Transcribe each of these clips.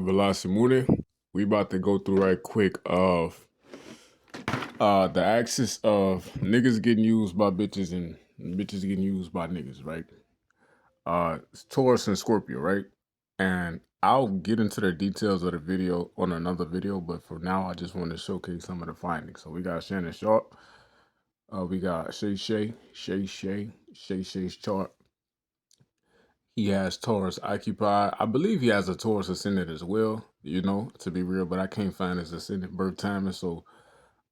Velasimune. We about to go through right quick of the axis of niggas getting used by bitches and bitches getting used by niggas, right? It's Taurus and Scorpio, right? And I'll get into the details of the video on another video, but for now I just want to showcase some of the findings. So we got Shannon Sharp, we got Shay's chart. He has Taurus occupied. I believe he has a Taurus ascendant as well, you know, to be real, but I can't find his ascendant birth timing. So,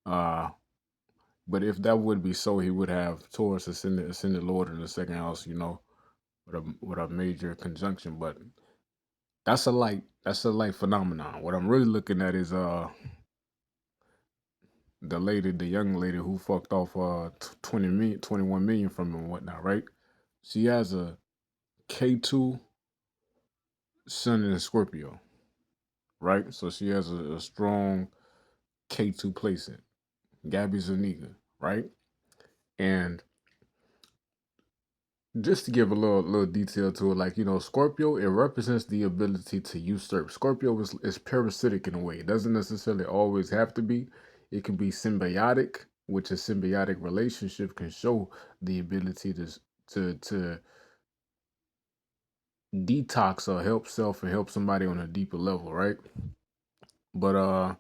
but if that would be so, he would have Taurus ascendant Lord in the second house, you know, with a major conjunction. But that's a light phenomenon. What I'm really looking at is the young lady who fucked off 20 million, 21 million from him and whatnot, right? She has a K2 Sun in Scorpio, right? So she has a strong K2 placement, Gabby Zuniga, right? And just to give a little detail to it, like, you know, Scorpio, it represents the ability to usurp. Scorpio is parasitic in a way. It doesn't necessarily always have to be. It can be symbiotic, which a symbiotic relationship can show the ability to detox or help self and help somebody on a deeper level, right? But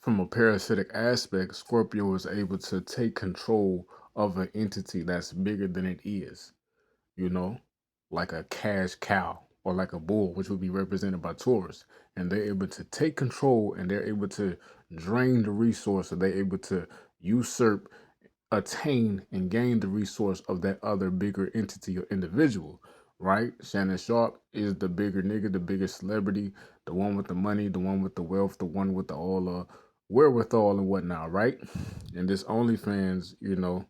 from a parasitic aspect, Scorpio is able to take control of an entity that's bigger than it is, you know, like a cash cow or like a bull, which would be represented by Taurus. And they're able to take control and they're able to drain the resource, or they're able to usurp, attain, and gain the resource of that other bigger entity or individual, right? Shannon Sharp is the bigger nigga, the bigger celebrity, the one with the money, the one with the wealth, the one with the all wherewithal and whatnot, right? And this OnlyFans, you know,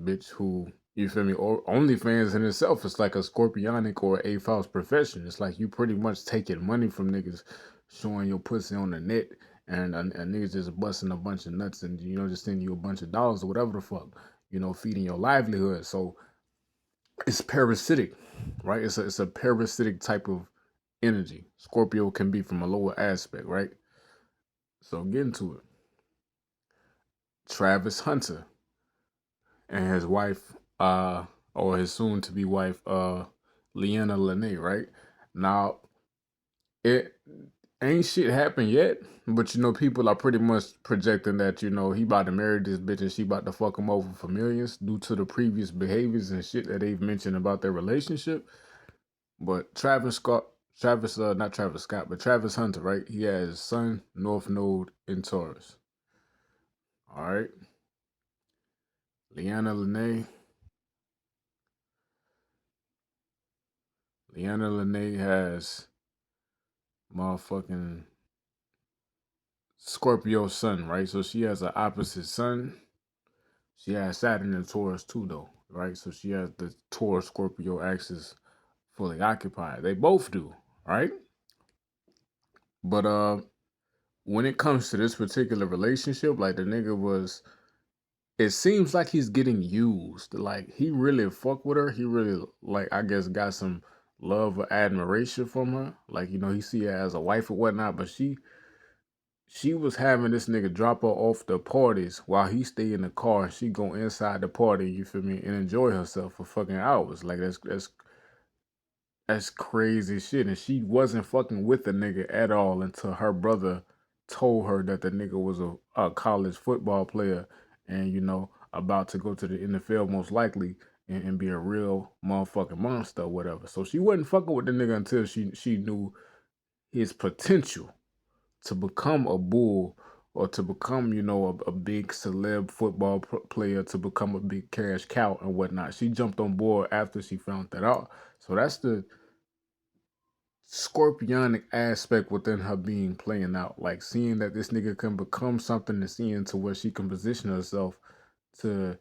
bitch who, you feel me, or OnlyFans in itself is like a scorpionic or a false profession. It's like you pretty much taking money from niggas, showing your pussy on the net, and niggas just busting a bunch of nuts and, you know, just sending you a bunch of dollars or whatever the fuck, you know, feeding your livelihood. So it's parasitic, right? It's a parasitic type of energy. Scorpio can be from a lower aspect, right? So get into it. Travis Hunter and his wife, or his soon-to-be wife, Leanna Lene, right? Now, it ain't shit happened yet, but, you know, people are pretty much projecting that, you know, he about to marry this bitch and she about to fuck him over for millions due to the previous behaviors and shit that they've mentioned about their relationship. But Travis Hunter, right? He has Sun, North Node, in Taurus. All right. Leanna Lene has motherfucking Scorpio Sun, right? So she has an opposite Sun. She has Saturn in Taurus too, though, right? So she has the Taurus Scorpio axis fully occupied. They both do, right? But when it comes to this particular relationship, like the nigga was, it seems like he's getting used. Like he really fuck with her. He really, like, I guess, got some love or admiration from her. Like, you know, he see her as a wife or whatnot, but she was having this nigga drop her off the parties while he stay in the car and she go inside the party, you feel me, and enjoy herself for fucking hours. Like that's crazy shit. And she wasn't fucking with the nigga at all until her brother told her that the nigga was a college football player and, you know, about to go to the NFL most likely and be a real motherfucking monster or whatever. So she wasn't fucking with the nigga until she knew his potential to become a bull, or to become, you know, a big celeb football player, to become a big cash cow and whatnot. She jumped on board after she found that out. So that's the scorpionic aspect within her being playing out. Like seeing that this nigga can become something, and seeing to where she can position herself to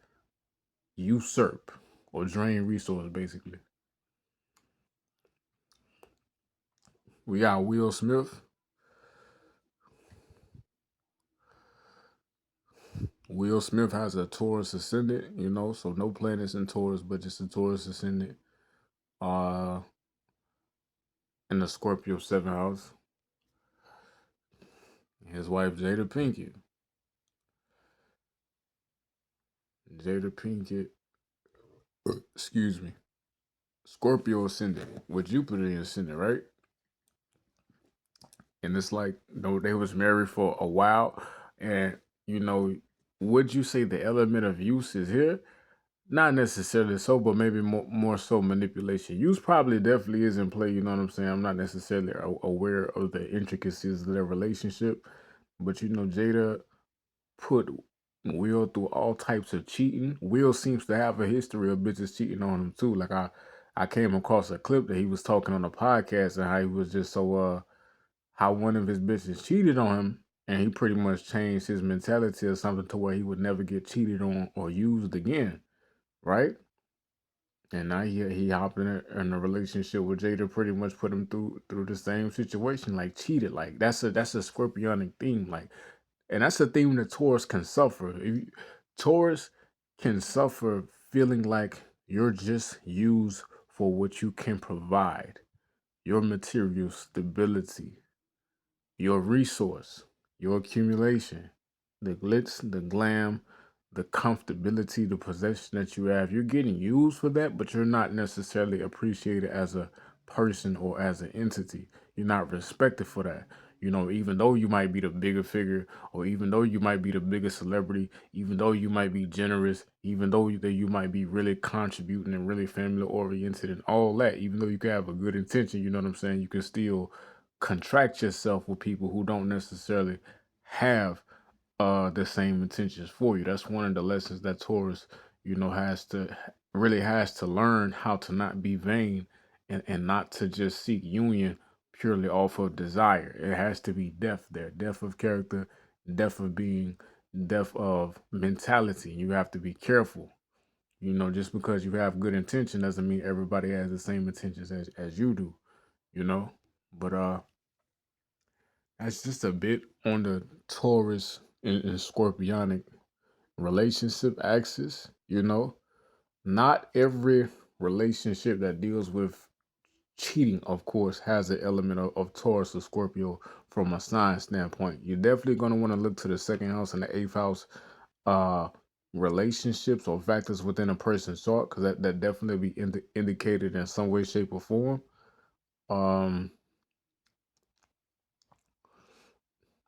usurp or drain resources, basically. We got Will Smith. Will Smith has a Taurus ascendant, you know, so no planets in Taurus, but just a Taurus ascendant. Uh in the Scorpio 7th house. His wife Jada Pinkett. Jada Pinkett, excuse me, Scorpio ascendant with Jupiter in ascendant, right? And it's like, they was married for a while, and you know, would you say the element of use is here? Not necessarily so, but maybe more so manipulation. Use probably definitely is in play. You know what I'm saying? I'm not necessarily aware of the intricacies of their relationship, but Jada put Will through all types of cheating. Will seems to have a history of bitches cheating on him too. Like I came across a clip that he was talking on a podcast and how he was just so how one of his bitches cheated on him, and he pretty much changed his mentality or something to where he would never get cheated on or used again, right? And now he hopped in a relationship with Jada, pretty much put him through the same situation, like cheated. Like that's a scorpionic theme, like, and that's a theme that Taurus can suffer. Taurus can suffer feeling like you're just used for what you can provide, your material stability, your resource, your accumulation, the glitz, the glam, the comfortability, the possession that you have. You're getting used for that, but you're not necessarily appreciated as a person or as an entity. You're not respected for that. Even though you might be the bigger figure, or even though you might be the biggest celebrity, even though you might be generous, even though you might be really contributing and really family oriented and all that, even though you can have a good intention, you know what I'm saying, you can still contract yourself with people who don't necessarily have the same intentions for you. That's one of the lessons that Taurus, has to learn, how to not be vain, and not to just seek union purely off of desire. It has to be depth there, depth of character, depth of being, depth of mentality. You have to be careful. Just because you have good intention doesn't mean everybody has the same intentions as you do, you know? But that's just a bit on the Taurus and Scorpionic relationship axis. Not every relationship that deals with cheating, of course, has an element of Taurus or Scorpio from a sign standpoint. You're definitely going to want to look to the second house and the eighth house uh, relationships or factors within a person's chart, because that definitely be indicated in some way, shape, or form. Um,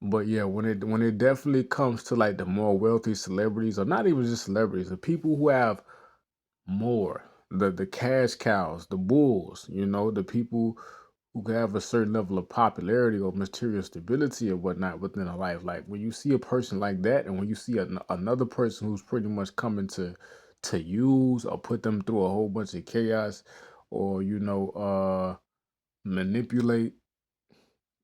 But yeah, when it definitely comes to like the more wealthy celebrities, or not even just celebrities, the people who have more, the cash cows, the bulls, the people who have a certain level of popularity or material stability or whatnot within a life. Like when you see a person like that, and when you see another person who's pretty much coming to use or put them through a whole bunch of chaos, or manipulate,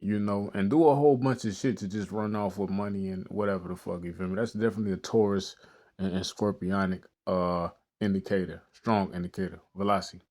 and do a whole bunch of shit to just run off with money and whatever the fuck, you feel me? That's definitely a Taurus and Scorpionic indicator, strong indicator. Velocity.